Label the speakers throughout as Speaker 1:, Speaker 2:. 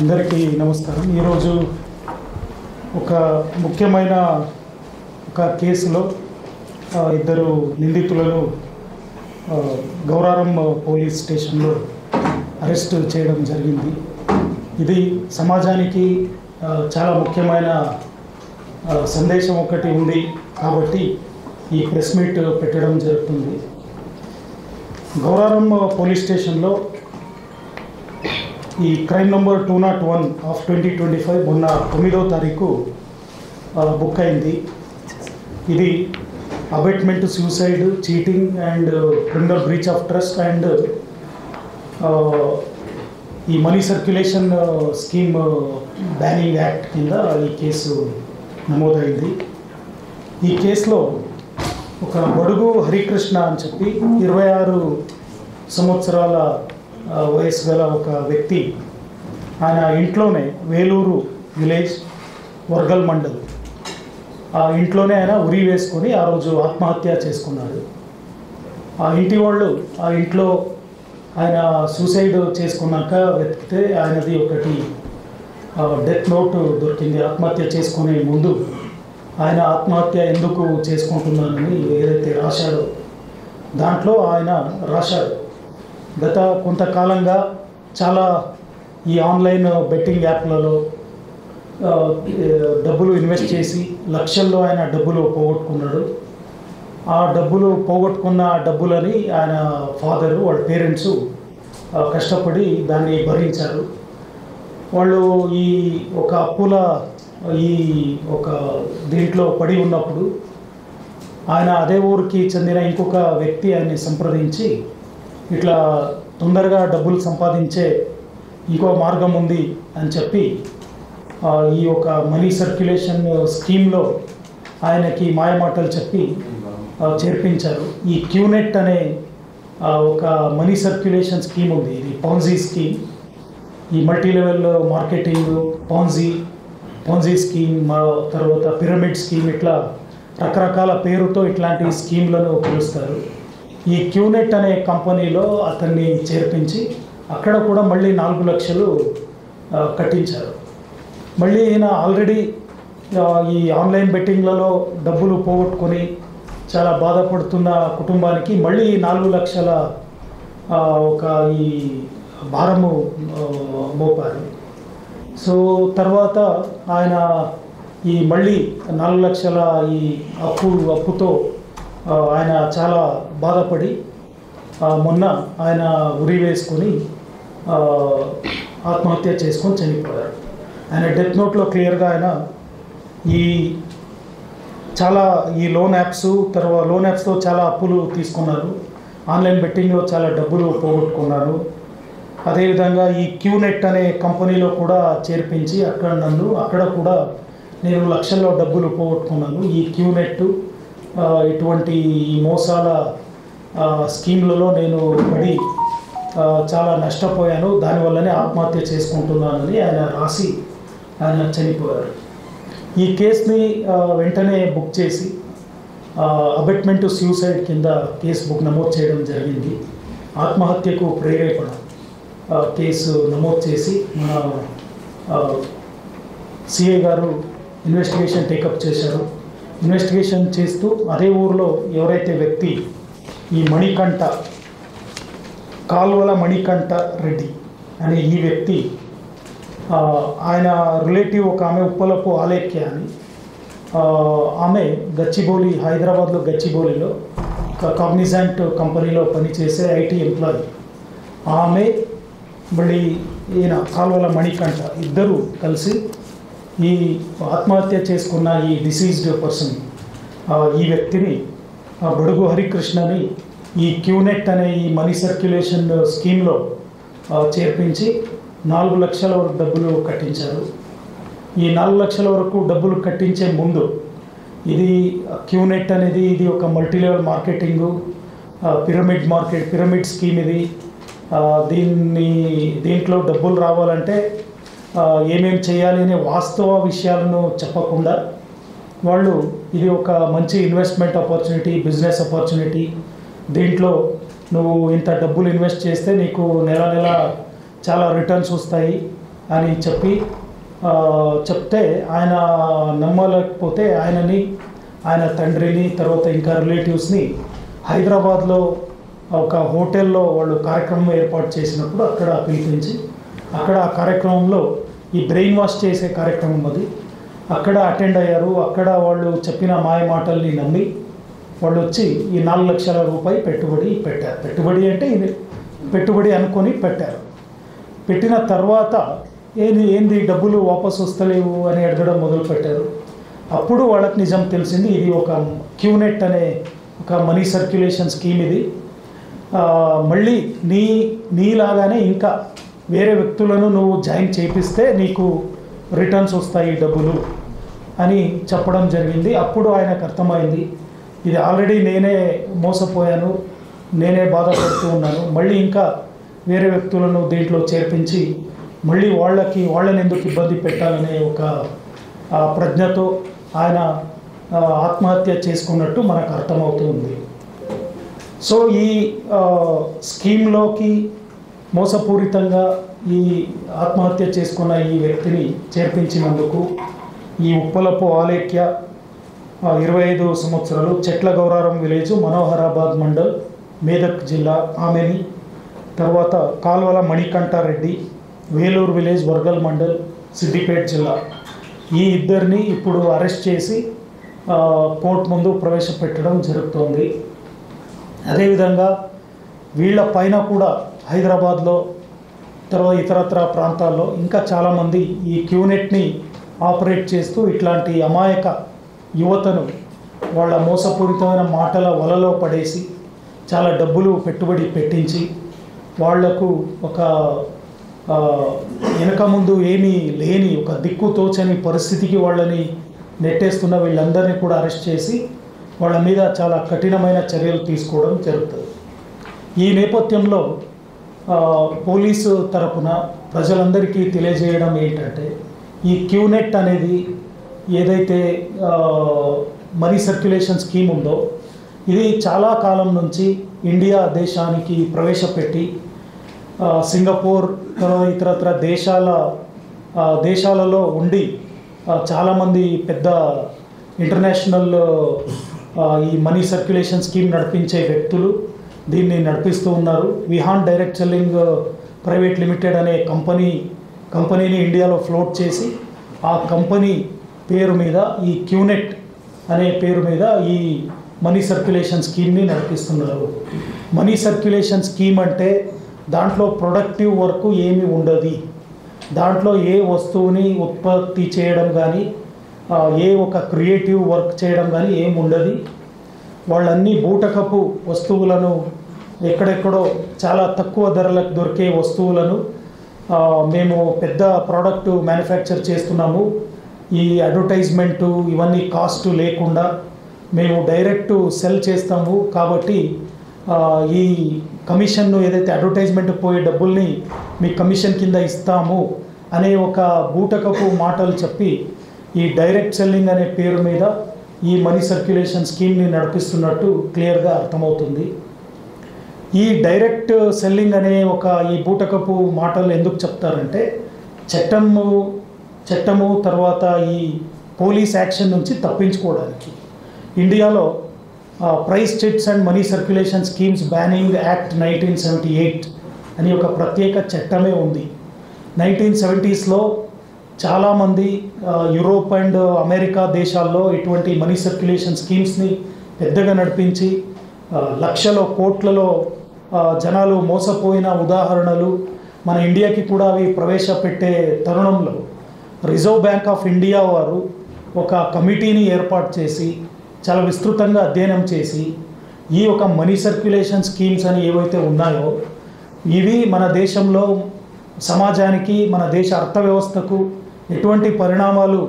Speaker 1: అందరికీ నమస్కారం. ఈరోజు ఒక ముఖ్యమైన కేసులో ఇద్దరు నిందితులను గౌరారం పోలీస్ స్టేషన్లో అరెస్ట్ చేయడం జరిగింది. ఇది సమాజానికి చాలా ముఖ్యమైన సందేశం ఒకటి ఉంది కాబట్టి ఈ ప్రెస్ మీట్ పెట్టడం జరుగుతుంది. గౌరారం పోలీస్ స్టేషన్లో ఈ క్రైమ్ నంబర్ 201 ఆఫ్ 2025 మొన్న 9వ తారీఖు బుక్ అయింది. ఇది abetment, suicide, cheating and criminal breach of trust and ఈ money circulation scheme banning act కింద ఈ కేసు నమోదైంది. ఈ కేసులో ఒక బడుగు హరికృష్ణ అని చెప్పి 26 సంవత్సరాల వయసు గల ఒక వ్యక్తి, ఆయన ఇంట్లోనే వేలూరు విలేజ్ వర్గల్ మండల్ ఆ ఇంట్లోనే ఆయన ఉరి వేసుకొని ఆ రోజు ఆత్మహత్య చేసుకున్నాడు. ఆ ఇంటి వాళ్ళు ఆ ఇంట్లో ఆయన సూసైడ్ చేసుకున్నాక వెతికితే ఆయనది ఒకటి డెత్ నోట్ దొరికింది. ఆత్మహత్య చేసుకునే ముందు ఆయన ఆత్మహత్య ఎందుకు చేసుకుంటున్నానని ఏదైతే రాశాడో దాంట్లో ఆయన రాశాడు, గత కొంతకాలంగా చాలా ఈ ఆన్లైన్ బెట్టింగ్ యాప్లలో డబ్బులు ఇన్వెస్ట్ చేసి లక్షల్లో ఆయన డబ్బులు పోగొట్టుకున్నాడు. ఆ డబ్బులు పోగొట్టుకున్న డబ్బులని ఆయన ఫాదరు, వాళ్ళ పేరెంట్స్ కష్టపడి దాన్ని భరించారు. వాళ్ళు ఈ ఒక అప్పుల దీంట్లో పడి ఉన్నప్పుడు ఆయన అదే ఊరికి చెందిన ఇంకొక వ్యక్తి ఆయన్ని సంప్రదించి ఇట్లా తొందరగా డబ్బులు సంపాదించే ఇంకో మార్గం ఉంది అని చెప్పి ఈ ఒక మనీ సర్క్యులేషన్ స్కీమ్లో ఆయనకి మాయమాటలు చెప్పి చేర్పించారు. ఈ క్యూనెట్ అనే ఒక మనీ సర్క్యులేషన్ స్కీమ్ ఉంది. ఇది పాన్జీ స్కీమ్. ఈ మల్టీ లెవెల్ మార్కెటింగ్, పాన్జీ స్కీమ్, తర్వాత పిరమిడ్ స్కీమ్, ఇట్లా రకరకాల పేరుతో ఇట్లాంటి స్కీమ్లను పిలుస్తారు. ఈ క్యూనెట్ అనే కంపెనీలో అతన్ని చేర్పించి అక్కడ కూడా మళ్ళీ 4 లక్షలు కట్టించారు. మళ్ళీ ఈయన ఆల్రెడీ ఈ ఆన్లైన్ బెట్టింగ్లలో డబ్బులు పోగొట్టుకొని చాలా బాధపడుతున్న కుటుంబానికి మళ్ళీ 4 లక్షల ఒక ఈ భారము మోపారు. సో తర్వాత ఆయన ఈ మళ్ళీ 4 లక్షల ఈ అప్పుతో ఆయన చాలా బాధపడి మొన్న ఆయన ఉరి వేసుకొని ఆత్మహత్య చేసుకొని చనిపోయారు. ఆయన డెత్ నోట్లో క్లియర్గా ఆయన ఈ లోన్ యాప్స్తో చాలా అప్పులు తీసుకున్నారు. ఆన్లైన్ బెట్టింగ్లో చాలా డబ్బులు పోగొట్టుకున్నారు. అదేవిధంగా ఈ క్యూనెట్ అనే కంపెనీలో కూడా చేర్పించి అక్కడ కూడా నేను లక్షల్లో డబ్బులు పోగొట్టుకున్నాను. ఈ క్యూనెట్ ఇటువంటి ఈ మోసాల స్కీమ్లలో నేను పడి చాలా నష్టపోయాను, దానివల్లనే ఆత్మహత్య చేసుకుంటున్నానని ఆయన రాసి ఆయన చనిపోయారు. ఈ కేసుని వెంటనే బుక్ చేసి అబెట్మెంట్ సూసైడ్ కింద కేసు నమోదు చేయడం జరిగింది. ఆత్మహత్యకు ప్రేరేపణ కేసు నమోదు చేసి మన సిఐ గారు ఇన్వెస్టిగేషన్ టేకప్ చేశారు. ఇన్వెస్టిగేషన్ చేస్తూ అదే ఊరిలో ఎవరైతే వ్యక్తి ఈ కాల్వల మణికంఠ రెడ్డి అనే ఈ వ్యక్తి, ఆయన రిలేటివ్ ఒక ఆమె ఉప్పలపు ఆలేఖ్య అని, ఆమె గచ్చిబౌలి, హైదరాబాద్లో గచ్చిబౌలిలో ఒక కాగ్నిజెంట్ కంపెనీలో పనిచేసే ఐటీ ఎంప్లాయీ. ఆమె మళ్ళీ ఈయన కాల్వల మణికంఠ ఇద్దరు కలిసి ఈ ఆత్మహత్య చేసుకున్న ఈ డిసీజ్డ్ పర్సన్ ఈ వ్యక్తిని బడుగు హరికృష్ణని ఈ క్యూనెట్ అనే ఈ మనీ సర్క్యులేషన్ స్కీమ్లో చేర్పించి 4 లక్షల వరకు డబ్బులు కట్టించారు. ఈ 4 లక్షల వరకు డబ్బులు కట్టించే ముందు ఇది క్యూనెట్ అనేది ఇది ఒక multi level marketing, pyramid scheme. ఇది దీంట్లో డబ్బులు రావాలంటే ఏమేమి చేయాలి అనే వాస్తవ విషయాలను చెప్పకుండా వాళ్ళు ఇది ఒక మంచి ఇన్వెస్ట్మెంట్ ఆపర్చునిటీ, బిజినెస్ ఆపర్చునిటీ, దీంట్లో నువ్వు ఇంత డబ్బులు ఇన్వెస్ట్ చేస్తే నీకు నెల చాలా రిటర్న్స్ వస్తాయి అని చెప్తే ఆయన నమ్మలేకపోతే ఆయన తండ్రిని తర్వాత ఇంకా రిలేటివ్స్ని హైదరాబాద్లో ఒక హోటల్లో వాళ్ళు కార్యక్రమం ఏర్పాటు చేసినప్పుడు అక్కడ పిలిపించి అక్కడ ఆ కార్యక్రమంలో ఈ బ్రెయిన్ వాష్ చేసే కార్యక్రమం అది అక్కడ అటెండ్ అయ్యారు. అక్కడ వాళ్ళు చెప్పిన మాయ మాటల్ని నమ్మి వాళ్ళు వచ్చి ఈ 4 లక్షల రూపాయలు పెట్టుబడి పెట్టారు. పెట్టుబడి అనుకొని పెట్టారు. పెట్టిన తర్వాత ఏంది డబ్బులు వాపసు వస్తలేవు అని అడగడం మొదలుపెట్టారు. అప్పుడు వాళ్ళకి నిజం తెలిసింది, ఇది ఒక క్యూనెట్ అనే ఒక మనీ సర్క్యులేషన్ స్కీమ్. ఇది మళ్ళీ నీలాగానే ఇంకా వేరే వ్యక్తులను నువ్వు జాయిన్ చేపిస్తే నీకు రిటర్న్స్ వస్తాయి డబ్బులు అని చెప్పడం జరిగింది. అప్పుడు ఆయనకు అర్థమైంది, ఇది ఆల్రెడీ నేనే మోసపోయాను, నేనే బాధపడుతూ ఉన్నాను, మళ్ళీ ఇంకా వేరే వ్యక్తులను దీంట్లో చేర్పించి మళ్ళీ వాళ్ళని ఎందుకు ఇబ్బంది పెట్టాలనే ఒక ప్రజ్ఞతో ఆయన ఆత్మహత్య చేసుకున్నట్టు మనకు అర్థమవుతుంది. సో ఈ స్కీమ్లోకి మోసపూరితంగా ఈ ఆత్మహత్య చేసుకున్న ఈ వ్యక్తిని చేర్పించినందుకు ఈ ఉప్పలపు ఆలేఖ్య 25 సంవత్సరాలు, చెట్ల గౌరారం విలేజ్, మనోహరాబాద్ మండల్, మేదక్ జిల్లా ఆమెని, తర్వాత కాల్వల మణికంఠారెడ్డి, వేలూరు విలేజ్, వర్గల్ మండల్, సిద్దిపేట జిల్లా, ఈ ఇద్దరిని ఇప్పుడు అరెస్ట్ చేసి కోర్టు ముందు ప్రవేశపెట్టడం జరుగుతోంది. అదేవిధంగా వీళ్ళ పైన కూడా హైదరాబాద్లో తర్వాత ఇతరత్ర ప్రాంతాల్లో ఇంకా చాలామంది ఈ క్యూనెట్ని ఆపరేట్ చేస్తూ ఇట్లాంటి అమాయక యువతను వాళ్ళ మోసపూరితమైన మాటల వలలో పడేసి చాలా డబ్బులు పెట్టుబడి పెట్టించి వాళ్లకు ఒక వెనక ముందు ఏమీ లేని ఒక దిక్కు తోచని పరిస్థితికి వాళ్ళని నెట్టేస్తున్న వీళ్ళందరినీ కూడా అరెస్ట్ చేసి వాళ్ళ మీద చాలా కఠినమైన చర్యలు తీసుకోవడం జరుగుతుంది. ఈ నేపథ్యంలో పోలీసు తరపున ప్రజలందరికీ తెలియజేయడం ఏంటంటే, ఈ క్యూనెట్ అనేది ఏదైతే మనీ సర్క్యులేషన్ స్కీమ్ ఉందో ఇది చాలా కాలం నుంచి ఇండియా దేశానికి ప్రవేశపెట్టి సింగపూర్ ఇతరత్ర దేశాలలో ఉండి చాలామంది పెద్ద ఇంటర్నేషనల్ ఈ మనీ సర్క్యులేషన్ స్కీమ్ నడిపించే వ్యక్తులు దీన్ని నడిపిస్తూ ఉన్నారు. Vihan direct selling private limited అనే కంపెనీని ఇండియాలో ఫ్లోట్ చేసి ఆ కంపెనీ పేరు మీద ఈ క్యూనెట్ అనే పేరు మీద ఈ మనీ సర్క్యులేషన్ స్కీమ్ని నడిపిస్తున్నారు. మనీ సర్క్యులేషన్ స్కీమ్ అంటే దాంట్లో ప్రొడక్టివ్ వర్క్ ఏమి ఉండదు, దాంట్లో ఏ వస్తువుని ఉత్పత్తి చేయడం కానీ ఏ ఒక క్రియేటివ్ వర్క్ చేయడం కానీ ఏమి ఉండదు. వాళ్ళన్నీ బూటకపు వస్తువులను ఎక్కడెక్కడో చాలా తక్కువ ధరలకు దొరికే వస్తువులను మేము పెద్ద ప్రోడక్ట్ మ్యానుఫ్యాక్చర్ చేస్తున్నాము, ఈ అడ్వర్టైజ్మెంటు ఇవన్నీ కాస్ట్ లేకుండా మేము డైరెక్ట్ సెల్ చేస్తాము కాబట్టి ఈ కమిషన్ను ఏదైతే అడ్వర్టైజ్మెంట్ పోయే డబ్బుల్ని మీ కమిషన్ కింద ఇస్తాము అనే ఒక బూటకపు మాటలు చెప్పి ఈ డైరెక్ట్ సెల్లింగ్ అనే పేరు మీద ఈ మనీ సర్క్యులేషన్ స్కీమ్ని నడిపిస్తున్నట్టు క్లియర్గా అర్థమవుతుంది. ఈ డైరెక్ట్ సెల్లింగ్ అనే ఒక ఈ బూటకపు మాటలు ఎందుకు చెప్తారంటే చట్టము తర్వాత ఈ పోలీస్ యాక్షన్ నుంచి తప్పించుకోవడానికి. ఇండియాలో price chits and money circulation schemes banning act 1978 అని ఒక ప్రత్యేక చట్టమే ఉంది. 1970స్లో చాలామంది యూరోప్ అండ్ అమెరికా దేశాల్లో ఇటువంటి మనీ సర్క్యులేషన్ స్కీమ్స్ని పెద్దగా నడిపించి లక్షలో కోట్లలో జనాలు మోసపోయిన ఉదాహరణలు మన ఇండియాకి కూడా అవి ప్రవేశపెట్టే తరుణంలో రిజర్వ్ బ్యాంక్ ఆఫ్ ఇండియా వారు ఒక కమిటీని ఏర్పాటు చేసి చాలా విస్తృతంగా అధ్యయనం చేసి ఈ ఒక మనీ సర్క్యులేషన్ స్కీమ్స్ అని ఏవైతే ఉన్నాయో ఇవి మన దేశంలో సమాజానికి మన దేశ అర్థవ్యవస్థకు ఎటువంటి పరిణామాలు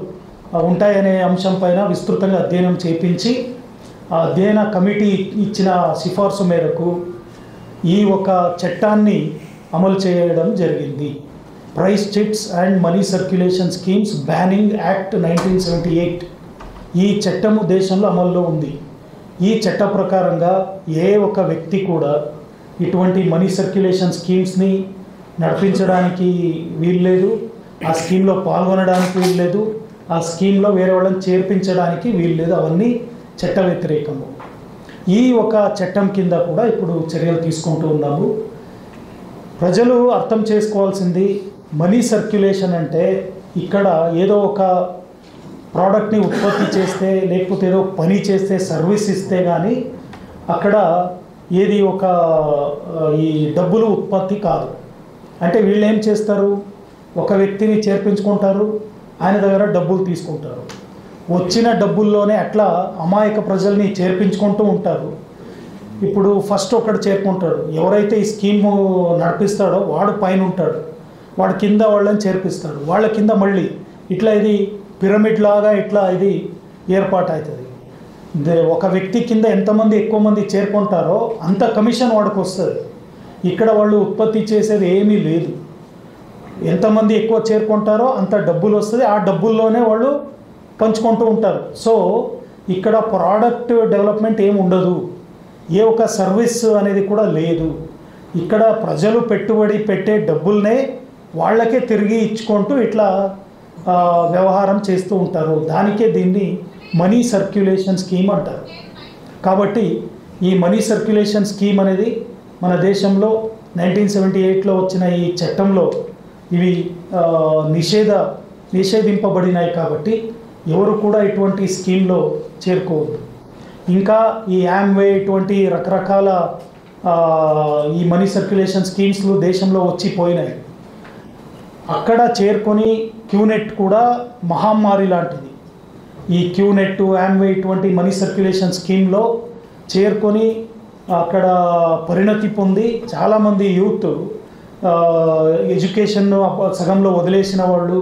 Speaker 1: ఉంటాయనే అంశం పైన విస్తృతంగా అధ్యయనం చేపించి ఆ అధ్యయన కమిటీ ఇచ్చిన సిఫార్సు మేరకు ఈ ఒక చట్టాన్ని అమలు చేయడం జరిగింది. Price chits and money circulation schemes banning act 1978 ఈ చట్టము దేశంలో అమల్లో ఉంది. ఈ చట్ట ప్రకారంగా ఏ ఒక వ్యక్తి కూడా ఇటువంటి మనీ సర్క్యులేషన్ స్కీమ్స్ని నడిపించడానికి వీలు లేదు, ఆ స్కీమ్లో పాల్గొనడానికి వీలు లేదు, ఆ స్కీమ్లో వేరే వాళ్ళని చేర్పించడానికి వీలు లేదు. అవన్నీ చట్ట వ్యతిరేకము. ఈ ఒక చట్టం కింద కూడా ఇప్పుడు చర్యలు తీసుకుంటూ ఉన్నాము. ప్రజలు అర్థం చేసుకోవాల్సింది, మనీ సర్క్యులేషన్ అంటే ఇక్కడ ఏదో ఒక ప్రోడక్ట్ని ఉత్పత్తి చేస్తే, లేకపోతే ఏదో పని చేస్తే, సర్వీస్ ఇస్తే కానీ అక్కడ ఏది ఒక ఈ డబ్బులు ఉత్పత్తి కాదు. అంటే వీళ్ళు ఏం చేస్తారు, ఒక వ్యక్తిని చేర్పించుకుంటారు, ఆయన దగ్గర డబ్బులు తీసుకుంటారు, వచ్చిన డబ్బుల్లోనే అట్లా అమాయక ప్రజల్ని చేర్పించుకుంటూ ఉంటారు. ఇప్పుడు ఫస్ట్ ఒకటి చేరుకుంటాడు, ఎవరైతే ఈ స్కీము నడిపిస్తాడో వాడు పైన ఉంటాడు, వాడు కింద వాళ్ళని చేర్పిస్తాడు, వాళ్ళ కింద మళ్ళీ ఇట్లా ఇది పిరమిడ్ లాగా ఇట్లా ఇది ఏర్పాటు అవుతుంది. ఒక వ్యక్తి కింద ఎంతమంది ఎక్కువ మంది చేరుకుంటారో అంత కమిషన్ వాడికి వస్తుంది. ఇక్కడ వాళ్ళు ఉత్పత్తి చేసేది ఏమీ లేదు, ఎంతమంది ఎక్కువ చేరుకుంటారో అంత డబ్బులు వస్తుంది, ఆ డబ్బుల్లోనే వాళ్ళు పంచుకుంటూ ఉంటారు. సో ఇక్కడ ప్రోడక్ట్ డెవలప్మెంట్ ఏమి ఉండదు, ఏ ఒక సర్వీస్ అనేది కూడా లేదు. ఇక్కడ ప్రజలు పెట్టుబడి పెట్టే డబ్బుల్నే వాళ్ళకే తిరిగి ఇచ్చుకుంటూ ఇట్లా వ్యవహారం చేస్తూ ఉంటారు. దానికే దీన్ని మనీ సర్క్యులేషన్ స్కీమ్ అంటారు. కాబట్టి ఈ మనీ సర్క్యులేషన్ స్కీమ్ అనేది మన దేశంలో 1978లో వచ్చిన ఈ చట్టంలో ఇవి నిషేధింపబడినాయి. కాబట్టి ఎవరు కూడా ఇటువంటి స్కీమ్లో చేరుకోవద్దు. ఇంకా ఈ యామ్వే ఇటువంటి రకరకాల ఈ మనీ సర్క్యులేషన్ స్కీమ్స్లు దేశంలో వచ్చిపోయినాయి. అక్కడ చేరుకొని క్యూనెట్ కూడా మహమ్మారి లాంటిది. ఈ క్యూనెట్, యామ్వే ఇటువంటి మనీ సర్క్యులేషన్ స్కీమ్లో చేరుకొని అక్కడ పరిణతి పొంది చాలామంది యూత్ ఎడ్యుకేషన్ సగంలో వదిలేసిన వాళ్ళు,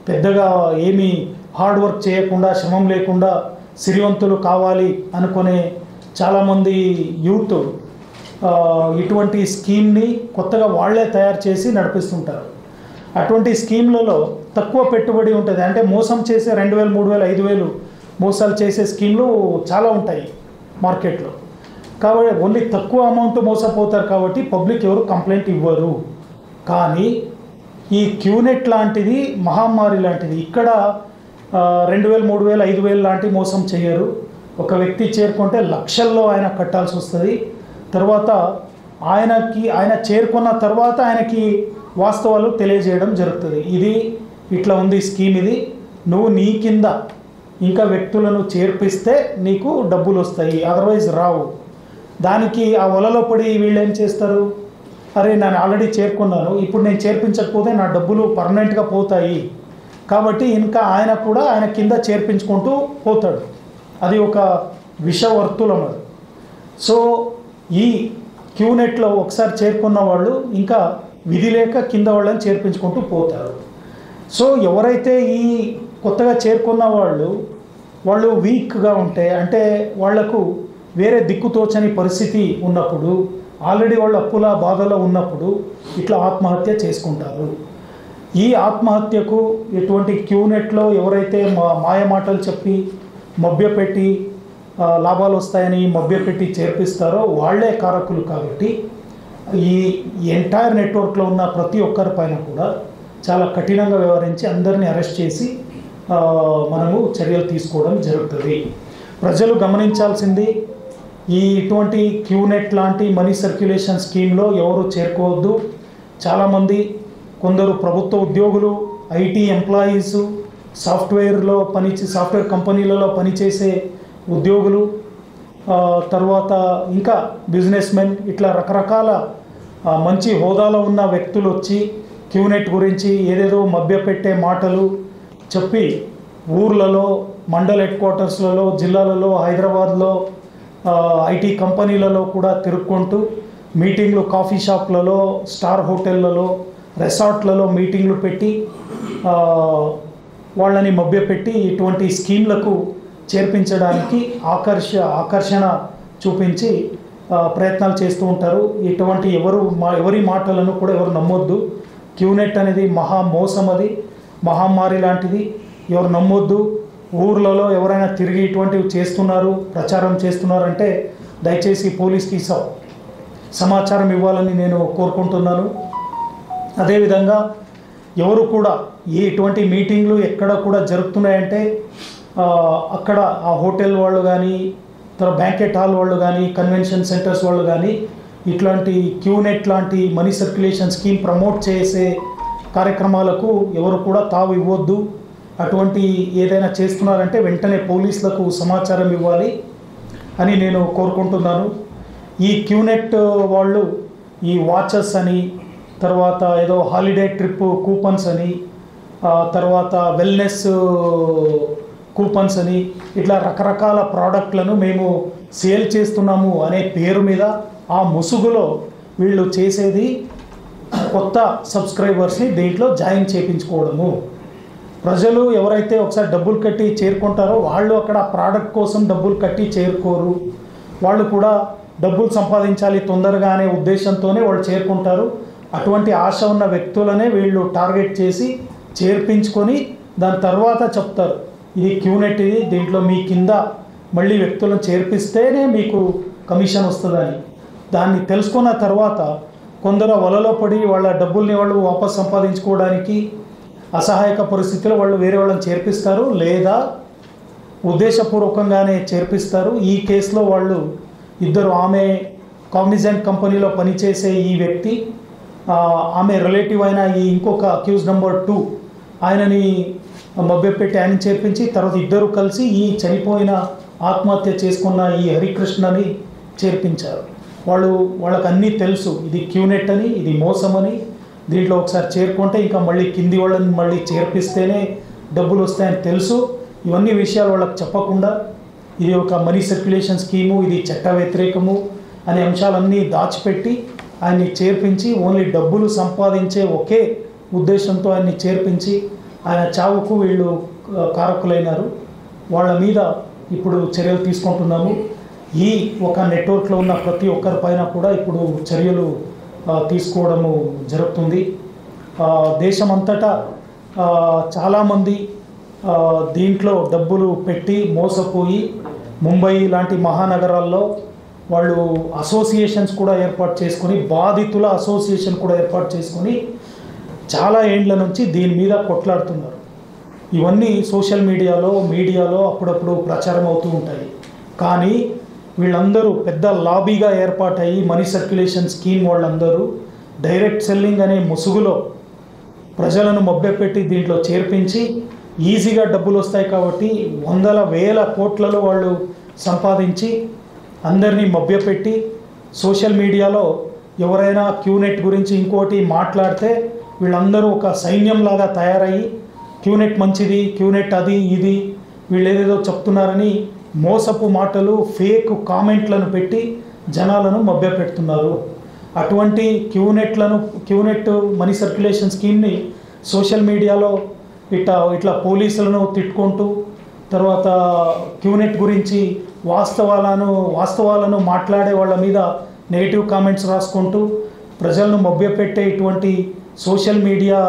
Speaker 1: పెద్దగా ఏమీ హార్డ్ వర్క్ చేయకుండా, శ్రమం లేకుండా సిరివంతులు కావాలి అనుకునే చాలామంది యూత్ ఇటువంటి స్కీమ్ని కొత్తగా వాళ్ళే తయారు చేసి నడిపిస్తుంటారు. అటువంటి స్కీమ్లలో తక్కువ పెట్టుబడి ఉంటుంది. అంటే మోసం చేసే 2000, 3000, 5000 మోసాలు చేసే స్కీమ్లు చాలా ఉంటాయి మార్కెట్లో. కాబట్టి ఓన్లీ తక్కువ అమౌంట్ మోసపోతారు కాబట్టి పబ్లిక్ ఎవరు కంప్లైంట్ ఇవ్వరు. కానీ ఈ క్యూనెట్ లాంటిది మహమ్మారి లాంటిది. ఇక్కడ 2000, 3000, 5000 లాంటి మోసం చేయరు. ఒక వ్యక్తి చేరుకుంటే లక్షల్లో ఆయన కట్టాల్సి వస్తుంది. తర్వాత ఆయన చేరుకున్న తర్వాత ఆయనకి వాస్తవాలు తెలియజేయడం జరుగుతుంది. ఇది ఇట్లా ఉంది స్కీమ్, ఇది నువ్వు నీ కింద ఇంకా వ్యక్తులను చేర్పిస్తే నీకు డబ్బులు వస్తాయి, అదర్వైజ్ రావు. దానికి ఆ వలలో పడి వీళ్ళు ఏం చేస్తారు, అరే నేను ఆల్రెడీ చేరుకున్నాను, ఇప్పుడు నేను చేర్పించకపోతే నా డబ్బులు పర్మనెంట్గా పోతాయి, కాబట్టి ఇంకా ఆయన కింద చేర్పించుకుంటూ పోతాడు. అది ఒక విషవర్తులం అది. సో ఈ క్యూనెట్లో ఒకసారి చేరుకున్న వాళ్ళు ఇంకా విధి లేక కింద వాళ్ళని చేర్పించుకుంటూ పోతారు. సో ఎవరైతే ఈ కొత్తగా చేరుకున్న వాళ్ళు వీక్గా ఉంటే, అంటే వాళ్లకు వేరే దిక్కుతోచని పరిస్థితి ఉన్నప్పుడు, ఆల్రెడీ వాళ్ళు అప్పుల బాధలో ఉన్నప్పుడు ఇట్లా ఆత్మహత్య చేసుకుంటారు. ఈ ఆత్మహత్యకు ఎటువంటి క్యూనెట్లో ఎవరైతే మాయమాటలు చెప్పి మభ్యపెట్టి లాభాలు వస్తాయని మభ్యపెట్టి చేర్పిస్తారో వాళ్ళే కారకులు. కాబట్టి ఈ ఎంటైర్ నెట్వర్క్లో ఉన్న ప్రతి ఒక్కరి పైన కూడా చాలా కఠినంగా వ్యవహరించి అందరినీ అరెస్ట్ చేసి మనము చర్యలు తీసుకోవడం జరుగుతుంది. ప్రజలు గమనించాల్సింది, ఇటువంటి క్యూనెట్ లాంటి మనీ సర్క్యులేషన్ స్కీమ్లో ఎవరు చేరుకోవద్దు. చాలామంది కొందరు ప్రభుత్వ ఉద్యోగులు, ఐటీ ఎంప్లాయీసు, సాఫ్ట్వేర్ కంపెనీలలో పనిచేసే ఉద్యోగులు, తర్వాత ఇంకా బిజినెస్ మెన్, ఇట్లా రకరకాల మంచి హోదాలో ఉన్న వ్యక్తులు వచ్చి క్యూనెట్ గురించి ఏదేదో మభ్యపెట్టే మాటలు చెప్పి ఊర్లలో, మండల్ హెడ్ క్వార్టర్స్లలో, జిల్లాలలో, హైదరాబాద్లో ఐటీ కంపెనీలలో కూడా తిరుక్కుంటూ మీటింగ్లు, కాఫీ షాప్లలో, స్టార్ హోటళ్లలో, రెసార్ట్లలో మీటింగ్లు పెట్టి వాళ్ళని మభ్యపెట్టి ఇటువంటి స్కీమ్లకు చేర్పించడానికి ఆకర్షణ చూపించి ప్రయత్నాలు చేస్తూ ఉంటారు. ఇటువంటి ఎవరి మాటలను కూడా ఎవరు నమ్మొద్దు. క్యూనెట్ అనేది మహా మోసం, అది మహమ్మారి లాంటిది, ఎవరు నమ్మొద్దు. ఊర్లలో ఎవరైనా తిరిగి ఇటువంటివి చేస్తున్నారు, ప్రచారం చేస్తున్నారంటే దయచేసి పోలీస్కి సమాచారం ఇవ్వాలని నేను కోరుకుంటున్నాను. అదేవిధంగా ఎవరు కూడా ఎటువంటి మీటింగ్లు ఎక్కడ కూడా జరుగుతున్నాయంటే అక్కడ ఆ హోటల్ వాళ్ళు కానీ తర్వాత బ్యాంకెట్ హాల్ వాళ్ళు కానీ కన్వెన్షన్ సెంటర్స్ వాళ్ళు కానీ ఇట్లాంటి క్యూనెట్ లాంటి మనీ సర్క్యులేషన్ స్కీమ్ ప్రమోట్ చేసే కార్యక్రమాలకు ఎవరు కూడా తావు ఇవ్వద్దు. అటువంటి ఏదైనా చేస్తున్నారంటే వెంటనే పోలీసులకు సమాచారం ఇవ్వాలి అని నేను కోరుకుంటున్నాను. ఈ క్యూనెట్ వాళ్ళు ఈ వాచెస్ అని, తర్వాత ఏదో హాలిడే ట్రిప్ కూపన్స్ అని, తర్వాత వెల్నెస్ కూపన్స్ అని, ఇట్లా రకరకాల ప్రోడక్ట్లను మేము సేల్ చేస్తున్నాము అనే పేరు మీద ఆ ముసుగులో వీళ్ళు చేసేది కొత్త సబ్స్క్రైబర్స్ని దీంట్లో జాయిన్ చేయించుకోవడము. ప్రజలు ఎవరైతే ఒకసారి డబ్బులు కట్టి చేరుకుంటారో వాళ్ళు అక్కడ ప్రోడక్ట్ కోసం డబ్బులు కట్టి చేరుకోరు. వాళ్ళు కూడా డబ్బులు సంపాదించాలి తొందరగా అనే ఉద్దేశంతోనే వాళ్ళు చేరుకుంటారు. అటువంటి ఆశ ఉన్న వ్యక్తులనే వీళ్ళు టార్గెట్ చేసి చేర్పించుకొని దాని తర్వాత చెప్తారు ఇది క్యూనెట్, ఇది దీంట్లో మీ కింద మళ్ళీ వ్యక్తులను చేర్పిస్తేనే మీకు కమిషన్ వస్తుందని. దాన్ని తెలుసుకున్న తర్వాత కొందరు వలలో పడి వాళ్ళ డబ్బుల్ని వాళ్ళు వాపస్ సంపాదించుకోవడానికి అసహాయక పరిస్థితిలో వాళ్ళు వేరే వాళ్ళని చేర్పిస్తారు, లేదా ఉద్దేశపూర్వకంగానే చేర్పిస్తారు. ఈ కేసులో వాళ్ళు ఇద్దరు, ఆమె కాగ్నిజెంట్ కంపెనీలో పనిచేసే ఈ వ్యక్తి, ఆమె రిలేటివ్ అయిన ఈ ఇంకొక అక్యూజ్ నెంబర్ 2 ఆయనని మభ్యపెట్టి ఆయన చేర్పించి తర్వాత ఇద్దరు కలిసి ఈ చనిపోయిన ఆత్మహత్య చేసుకున్న ఈ హరికృష్ణని చేర్పించారు. వాళ్ళకి అన్నీ తెలుసు ఇది క్యూనెట్ అని, ఇది మోసమని. దీంట్లో ఒకసారి చేరుకుంటే ఇంకా మళ్ళీ కింది వాళ్ళని మళ్ళీ చేర్పిస్తేనే డబ్బులు వస్తాయని తెలుసు. ఇవన్నీ విషయాలు వాళ్ళకి చెప్పకుండా ఇది ఒక మనీ సర్క్యులేషన్ స్కీము, ఇది చట్ట వ్యతిరేకము అనే అంశాలన్నీ దాచిపెట్టి ఆయన్ని చేర్పించి ఓన్లీ డబ్బులు సంపాదించే ఒకే ఉద్దేశంతో ఆయన్ని చేర్పించి ఆయన చావుకు వీళ్ళు కారకులైనారు. వాళ్ళ మీద ఇప్పుడు చర్యలు తీసుకుంటున్నాము. ఈ ఒక నెట్వర్క్లో ఉన్న ప్రతి ఒక్కరిపైన కూడా ఇప్పుడు చర్యలు తీసుకోవడము జరుగుతుంది. దేశమంతటా చాలామంది దీంట్లో డబ్బులు పెట్టి మోసపోయి ముంబై లాంటి మహానగరాల్లో వాళ్ళు అసోసియేషన్స్ కూడా ఏర్పాటు చేసుకొని, బాధితుల అసోసియేషన్ కూడా ఏర్పాటు చేసుకొని చాలా ఏండ్ల నుంచి దీని మీద కొట్లాడుతున్నారు. ఇవన్నీ సోషల్ మీడియాలో అప్పుడప్పుడు ప్రచారం అవుతూ ఉంటాయి. కానీ వీళ్ళందరూ పెద్ద లాబీగా ఏర్పాటయ్యి మనీ సర్క్యులేషన్ స్కీమ్ వాళ్ళందరూ డైరెక్ట్ సెల్లింగ్ అనే ముసుగులో ప్రజలను మభ్యపెట్టి దీంట్లో చేర్పించి ఈజీగా డబ్బులు వస్తాయి కాబట్టి వందల వేల కోట్లలో వాళ్ళు సంపాదించి అందరినీ మభ్యపెట్టి సోషల్ మీడియాలో ఎవరైనా క్యూనెట్ గురించి ఇంకోటి మాట్లాడితే వీళ్ళందరూ ఒక సైన్యంలాగా తయారయ్యి క్యూనెట్ మంచిది, క్యూనెట్ అది ఇది వీళ్ళు ఏదేదో చెప్తున్నారని మోసపు మాటలు, ఫేక్ కామెంట్లను పెట్టి జనాలను మభ్యపెడుతున్నారు. అటువంటి క్యూనెట్ మనీ సర్క్యులేషన్ స్కీమ్ని సోషల్ మీడియాలో ఇట్లా పోలీసులను తిట్టుకుంటూ, తర్వాత క్యూనెట్ గురించి వాస్తవాలను మాట్లాడే వాళ్ళ మీద నెగిటివ్ కామెంట్స్ రాసుకుంటూ ప్రజలను మభ్యపెట్టే ఇటువంటి సోషల్ మీడియా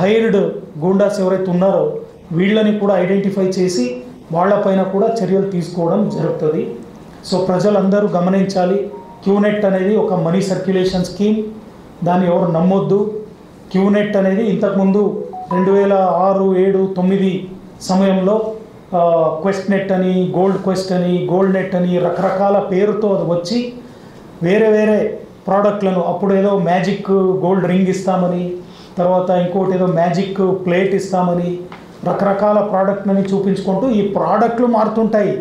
Speaker 1: హైర్డ్ గూండాస్ ఎవరైతే ఉన్నారో వీళ్ళని కూడా ఐడెంటిఫై చేసి వాళ్ళపైన కూడా చర్యలు తీసుకోవడం జరుగుతుంది. సో ప్రజలందరూ గమనించాలి, క్యూనెట్ అనేది ఒక మనీ సర్క్యులేషన్ స్కీమ్, దాన్ని ఎవరు నమ్మొద్దు. క్యూనెట్ అనేది ఇంతకుముందు 2006, 7, 9 సమయంలో క్వెస్ట్ నెట్ అని, గోల్డ్ క్వెస్ట్ అని, గోల్డ్ నెట్ అని రకరకాల పేరుతో వచ్చి వేరే ప్రోడక్ట్లను, అప్పుడు ఏదో మ్యాజిక్ గోల్డ్ రింగ్ ఇస్తామని, తర్వాత ఇంకోటి ఏదో మ్యాజిక్ ప్లేట్ ఇస్తామని రకరకాల ప్రోడక్ట్లని చూపించుకుంటూ ఈ ప్రోడక్ట్లు మారుతుంటాయి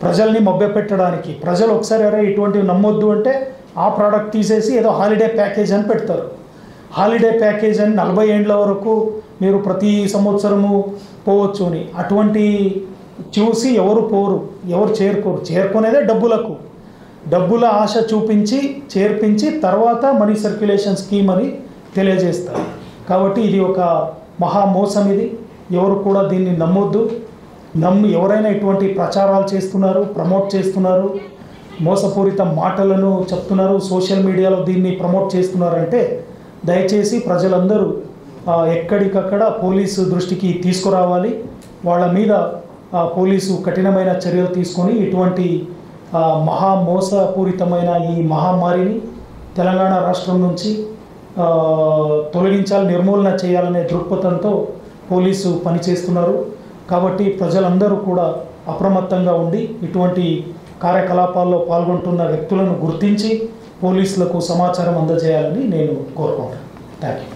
Speaker 1: ప్రజల్ని మభ్యపెట్టడానికి. ప్రజలు ఒకసారి అరే ఇటువంటివి నమ్మొద్దు అంటే ఆ ప్రోడక్ట్ తీసేసి ఏదో హాలిడే ప్యాకేజ్ అని పెడతారు. హాలిడే ప్యాకేజ్ అని 40 ఏండ్ల వరకు మీరు ప్రతి సంవత్సరము పోవచ్చు అని, అటువంటి చూసి ఎవరు పోరు, ఎవరు చేరుకునేదే డబ్బుల ఆశ చూపించి చేర్పించి తర్వాత మనీ సర్క్యులేషన్ స్కీమ్ అని తెలియజేస్తారు. కాబట్టి ఇది ఒక మహా మోసం. ఇది ఎవరు కూడా దీన్ని నమ్మొద్దు. ఎవరైనా ఇటువంటి ప్రచారాలు చేస్తున్నారు, ప్రమోట్ చేస్తున్నారు, మోసపూరిత మాటలను చెప్తున్నారు, సోషల్ మీడియాలో దీన్ని ప్రమోట్ చేస్తున్నారంటే దయచేసి ప్రజలందరూ ఎక్కడికక్కడ పోలీసు దృష్టికి తీసుకురావాలి. వాళ్ళ మీద పోలీసు కఠినమైన చర్యలు తీసుకొని ఇటువంటి మహా మోసపూరితమైన ఈ మహమ్మారిని తెలంగాణ రాష్ట్రం నుంచి తొలగించాలి, నిర్మూలన చేయాలనే దృక్పథంతో పోలీసు పనిచేస్తున్నారు. కాబట్టి ప్రజలందరూ కూడా అప్రమత్తంగా ఉండి ఇటువంటి కార్యకలాపాల్లో పాల్గొంటున్న వ్యక్తులను గుర్తించి పోలీసులకు సమాచారం అందజేయాలని నేను కోరుకుంటాను. Thank
Speaker 2: you.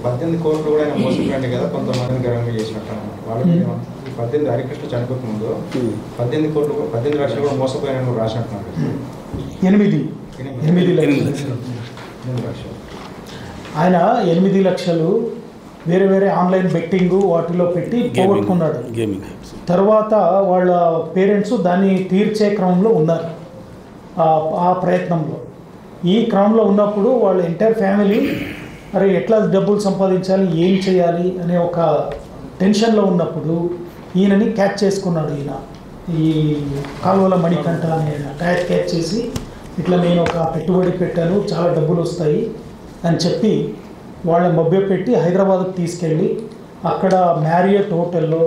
Speaker 2: 18 కోట్లు కూడా ఆయన మోసపోయింది కదా, కొంతమందిని గర్వంగా చేసినట్టు వాళ్ళకి 18 హరికృష్ణ చనిపోక ముందు 18 కోట్లు 18 లక్షలు కూడా మోసపోయిన రాసినట్టున్నారు.
Speaker 1: 8 లక్షలు ఆయన 8 లక్షలు వేరే వేరే ఆన్లైన్ బెట్టింగ్ వాటిలో పెట్టి పోగొట్టుకున్నాడు. తర్వాత వాళ్ళ పేరెంట్స్ దాన్ని తీర్చే క్రమంలో ఉన్నారు. ఆ ప్రయత్నంలో ఈ క్రమంలో ఉన్నప్పుడు వాళ్ళ ఎంటైర్ ఫ్యామిలీ అరే ఎట్లా డబ్బులు సంపాదించాలి, ఏం చేయాలి అనే ఒక టెన్షన్లో ఉన్నప్పుడు ఈయనని క్యాచ్ చేసుకున్నాడు. ఈ కాలువల మణికంఠ అనే క్యాచ్ చేసి ఇట్లా నేను ఒక పెట్టుబడి పెట్టాను, చాలా డబ్బులు వస్తాయి అని చెప్పి వాళ్ళ మభ్యపెట్టి హైదరాబాద్కి తీసుకెళ్ళి అక్కడ మ్యారియట్ హోటల్లో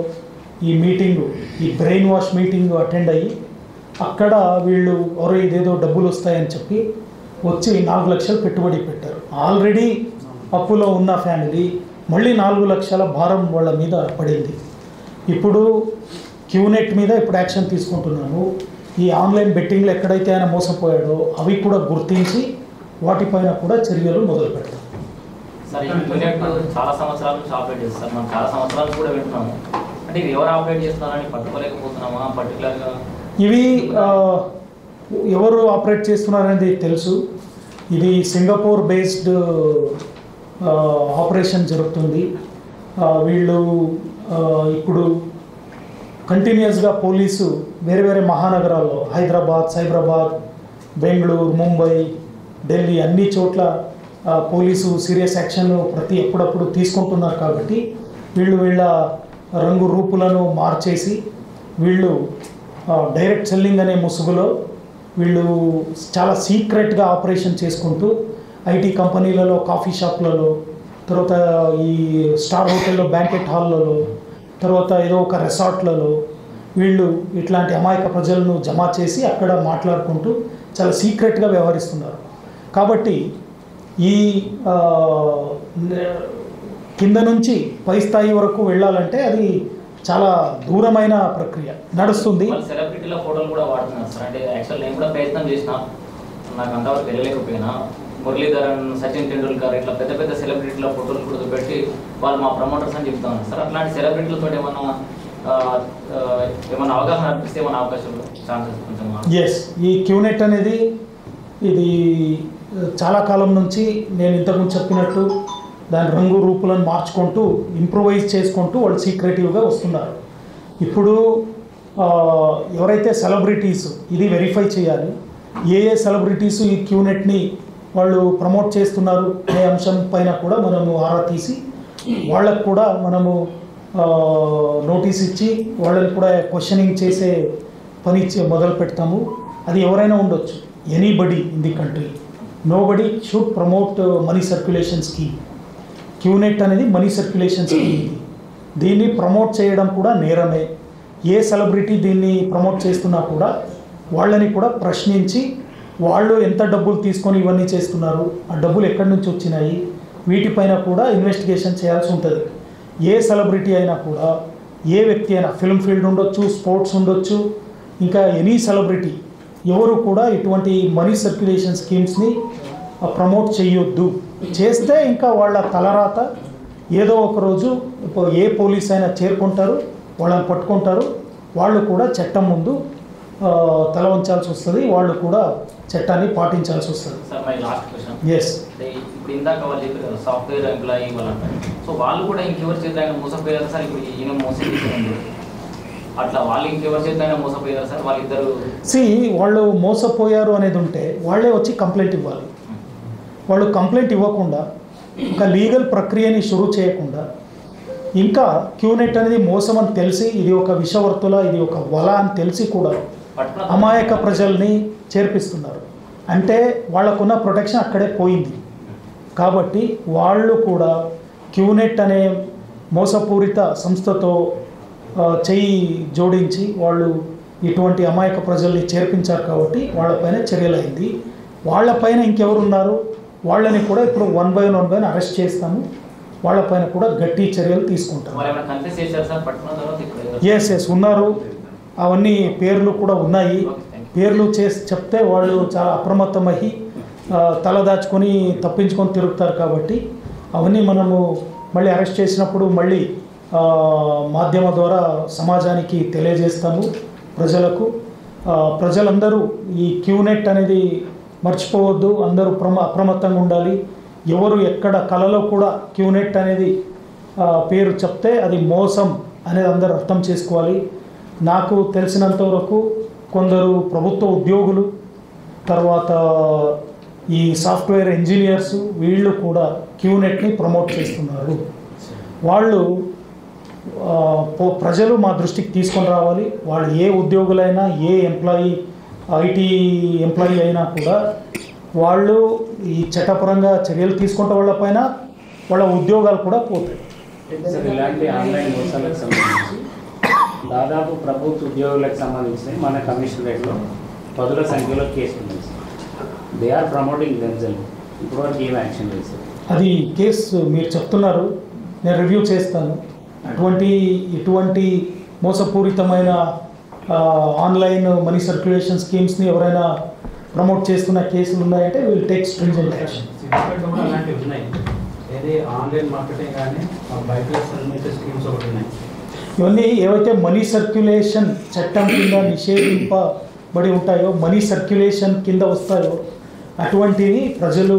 Speaker 1: ఈ మీటింగు, ఈ బ్రెయిన్ వాష్ మీటింగ్ అటెండ్ అయ్యి అక్కడ వీళ్ళు ఎవరో ఇదేదో డబ్బులు వస్తాయని చెప్పి వచ్చి 4 లక్షలు పెట్టుబడి పెట్టారు. ఆల్రెడీ అప్పులో ఉన్న ఫ్యామిలీ మళ్ళీ 4 లక్షల భారం వాళ్ళ మీద పడింది. ఇప్పుడు క్యూనెట్ మీద ఇప్పుడు యాక్షన్ తీసుకుంటున్నాము. ఈ ఆన్లైన్ బెట్టింగ్లో ఎక్కడైతే ఆయన మోసపోయాడో అవి కూడా గుర్తించి వాటిపైన కూడా చర్యలు మొదలు పెడతాం.
Speaker 3: సార్ ఈ క్యూనెట్ చాలా సంవత్సరాల నుంచి ఆపరేట్ చేస్తారు, మనం చాలా సంవత్సరాలు కూడా వింటున్నాము. అంటే ఇవి ఎవరు ఆపరేట్ చేస్తున్నారని పట్టుకోలేకపోతున్నామా? పర్టికులర్గా
Speaker 1: ఇవి ఎవరు ఆపరేట్ చేస్తున్నారనేది తెలుసు. ఇది సింగపూర్ బేస్డ్ ఆపరేషన్ జరుగుతుంది. వీళ్ళు ఇప్పుడు కంటిన్యూస్గా పోలీసు వేరే వేరే మహానగరాల్లో హైదరాబాద్, సైబరాబాద్, బెంగళూరు, ముంబై, ఢిల్లీ అన్ని చోట్ల పోలీసు సీరియస్ యాక్షన్ ఎప్పుడప్పుడు తీసుకుంటున్నారు. కాబట్టి వీళ్ళ రంగు రూపులను మార్చేసి వీళ్ళు డైరెక్ట్ సెల్లింగ్ అనే ముసుగులో వీళ్ళు చాలా సీక్రెట్గా ఆపరేషన్ చేసుకుంటూ ఐటీ కంపెనీలలో, కాఫీ షాప్లలో, తర్వాత ఈ స్టార్ హోటల్లో, బ్యాంకెట్ హాల్లలో, తర్వాత ఏదో ఒక రిసార్ట్లలో వీళ్ళు ఇట్లాంటి అమాయక ప్రజలను జమ చేసి అక్కడ మాట్లాడుకుంటూ చాలా సీక్రెట్గా వ్యవహరిస్తున్నారు. కాబట్టి ఈ కింద నుంచి పై స్థాయి వరకు వెళ్ళాలంటే అది చాలా దూరమైన ప్రక్రియ నడుస్తుంది.
Speaker 3: సెలబ్రిటీల ఫోటోలు కూడా వాడుతున్నారు సార్. అంటే యాక్చువల్ నేను కూడా ప్రయత్నం చేసిన, నాకు అంతవరకు వెళ్ళలేకపోయినా. మురళీధరన్, సచిన్ టెండూల్కర్ ఇట్లా పెద్ద పెద్ద సెలబ్రిటీల ఫోటోలు కూడా పెట్టి వాళ్ళు మా ప్రమోటర్స్ అని చెప్తా ఉన్నారు సార్. అట్లాంటి సెలబ్రిటీలతో ఏమన్నా అవగాహన అనిపిస్తే ఏమన్నా అవకాశం ఛాన్సెస్ కొంచెం?
Speaker 1: ఎస్, ఈ క్యూనెట్ అనేది ఇది చాలా కాలం నుంచి నేను ఇంతకుముందు చెప్పినట్టు దాని రంగు రూపులను మార్చుకుంటూ ఇంప్రూవైజ్ చేసుకుంటూ వాళ్ళు సీక్రెటివ్గా వస్తున్నారు. ఇప్పుడు ఎవరైతే సెలబ్రిటీస్ ఇది వెరిఫై చేయాలి, ఏ సెలబ్రిటీస్ ఈ క్యూనెట్ని వాళ్ళు ప్రమోట్ చేస్తున్నారు అనే అంశం పైన కూడా మనము ఆరా తీసి వాళ్ళకు కూడా మనము నోటీస్ ఇచ్చి వాళ్ళని కూడా క్వశ్చనింగ్ చేసే పని మొదలు పెడతాము. అది ఎవరైనా ఉండొచ్చు, anybody in the country. Nobody should promote money circulation scheme. QNet అనేది మనీ సర్క్యులేషన్ స్కీమ్. దీన్ని ప్రమోట్ చేయడం కూడా నేరమే. ఏ సెలబ్రిటీ దీన్ని ప్రమోట్ చేస్తున్నా కూడా వాళ్ళని కూడా ప్రశ్నించి వాళ్ళు ఎంత డబ్బులు తీసుకొని ఇవన్నీ చేస్తున్నారు, ఆ డబ్బులు ఎక్కడి నుంచి వచ్చినాయి, వీటిపైన కూడా ఇన్వెస్టిగేషన్ చేయాల్సి ఉంటుంది. ఏ సెలబ్రిటీ అయినా కూడా, ఏ వ్యక్తి అయినా, ఫిల్మ్ ఫీల్డ్ ఉండొచ్చు, స్పోర్ట్స్ ఉండొచ్చు, ఇంకా ఎనీ సెలబ్రిటీ ఎవరు కూడా ఇటువంటి మనీ సర్క్యులేషన్ స్కీమ్స్ని ప్రమోట్ చేయొద్దు. చేస్తే ఇంకా వాళ్ళ తలరాత ఏదో ఒక రోజు ఏ పోలీస్ అయినా చేరుకుంటారు, వాళ్ళని పట్టుకుంటారు, వాళ్ళు కూడా చట్టం ముందు తల వంచాల్సి వస్తుంది, వాళ్ళు కూడా చట్టాన్ని పాటించాల్సి వస్తుంది.
Speaker 3: Sir my last question.
Speaker 1: Yes,
Speaker 3: ఇప్పుడు ఇందాక వాళ్ళు చెప్పారు కదా సాఫ్ట్వేర్ ఎంప్లాయీ వాళ్ళంటారు. సో వాళ్ళు కూడా ఇంకెవరి చేత ఆయన మోసపోయారు సార్? ఇప్పుడు ఈయన మోసం చేశారు, అట్లా వాళ్ళు ఇంకెవరి చేత ఆయన మోసపోయారు సార్? వాళ్ళిద్దరు
Speaker 1: వాళ్ళు మోసపోయారు అనేది ఉంటే వాళ్ళే వచ్చి కంప్లైంట్ ఇవ్వాలి. వాళ్ళు కంప్లైంట్ ఇవ్వకుండా ఒక లీగల్ ప్రక్రియని షురూ చేయకుండా ఇంకా క్యూనెట్ అనేది మోసం అని తెలిసి ఇది ఒక విషవర్తుల, ఇది ఒక వల అని తెలిసి కూడా అమాయక ప్రజల్ని చేర్పిస్తున్నారు. అంటే వాళ్ళకున్న ప్రొటెక్షన్ అక్కడే పోయింది. కాబట్టి వాళ్ళు కూడా క్యూనెట్ అనే మోసపూరిత సంస్థతో చెయ్యి జోడించి వాళ్ళు ఇటువంటి అమాయక ప్రజల్ని చేర్పించారు. కాబట్టి వాళ్ళపైన చర్యలైంది. వాళ్ళపైన ఇంకెవరున్నారు? వాళ్ళని కూడా ఇప్పుడు 1 by 1 అరెస్ట్ చేస్తాము. వాళ్ళపైన కూడా గట్టి చర్యలు తీసుకుంటాము. ఎస్ ఉన్నారు, అవన్నీ పేర్లు కూడా ఉన్నాయి. పేర్లు చేసి చెప్తే వాళ్ళు చాలా అప్రమత్తమయ్యి తలదాచుకొని తప్పించుకొని తిరుగుతారు. కాబట్టి అవన్నీ మనము మళ్ళీ అరెస్ట్ చేసినప్పుడు మళ్ళీ మాధ్యమ ద్వారా సమాజానికి తెలియజేస్తాము. ప్రజలందరూ ఈ క్యూనెట్ అనేది మర్చిపోవద్దు, అందరూ అప్రమత్తంగా ఉండాలి. ఎవరు ఎక్కడ కళలో కూడా క్యూనెట్ అనేది పేరు చెప్తే అది మోసం అనేది అందరూ అర్థం చేసుకోవాలి. నాకు తెలిసినంత వరకు కొందరు ప్రభుత్వ ఉద్యోగులు, తర్వాత ఈ సాఫ్ట్వేర్ ఇంజనీర్స్ వీళ్ళు కూడా క్యూనెట్ని ప్రమోట్ చేస్తున్నారు. వాళ్ళు ప్రజలు మా దృష్టికి తీసుకొని రావాలి. వాళ్ళు ఏ ఉద్యోగులైనా, ఏ ఐటీ ఎంప్లాయీ అయినా కూడా వాళ్ళు ఈ చట్టపరంగా చర్యలు తీసుకుంటే వాళ్ళపైన వాళ్ళ ఉద్యోగాలు కూడా పోతాయి.
Speaker 4: ఇలాంటి ఆన్లైన్ మోసాలకు సంబంధించి దాదాపు ప్రభుత్వ ఉద్యోగులకు సంబంధించి మన కమిషనరేట్లో 10ల సంఖ్యలో కేసులు ఉన్నాయి. They are promoting themselves. ఇప్పటివరకు ఏం యాక్షన్ చేశారు?
Speaker 1: అది కేసు మీరు చెప్తున్నారు, నేను రివ్యూ చేస్తాను. ఇటువంటి మోసపూరితమైన ఆన్లైన్ మనీ సర్క్యులేషన్ స్కీమ్స్ని ఎవరైనా ప్రమోట్ చేస్తున్న కేసులు ఉన్నాయంటే విల్ టేక్ స్ట్రింజెంట్ యాక్షన్.
Speaker 4: అలాంటివి ఉన్నాయి. ఏది ఆన్లైన్ మార్కెటింగ్ కానీ బైక్లెస్ స్కీమ్స్ ఒకటి ఉన్నాయి.
Speaker 1: ఇవన్నీ ఏవైతే మనీ సర్క్యులేషన్ చట్టం కింద నిషేధింపబడి ఉంటాయో, మనీ సర్క్యులేషన్ కింద వస్తాయో అటువంటివి ప్రజలు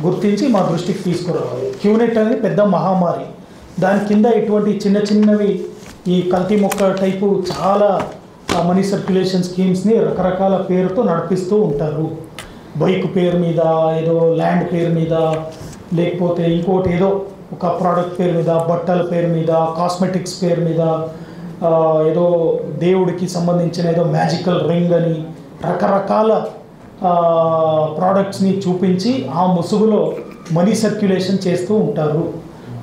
Speaker 1: గుర్తించి మా దృష్టికి తీసుకురావాలి. క్యూనెట్ అనేది పెద్ద మహమ్మారి. దాని కింద ఇటువంటి చిన్నవి ఈ కల్తీ మొక్క టైపు చాలా మనీ సర్క్యులేషన్ స్కీమ్స్ని రకరకాల పేరుతో నడిపిస్తూ ఉంటారు. బైక్ పేరు మీద, ఏదో ల్యాండ్ పేరు మీద, లేకపోతే ఇంకోటి ఏదో ఒక ప్రోడక్ట్ పేరు మీద, బట్టల పేరు మీద, కాస్మెటిక్స్ పేరు మీద, ఏదో దేవుడికి సంబంధించిన ఏదో మ్యాజికల్ రింగ్ అని రకరకాల ప్రోడక్ట్స్ని చూపించి ఆ ముసుగులో మనీ సర్క్యులేషన్ చేస్తూ ఉంటారు.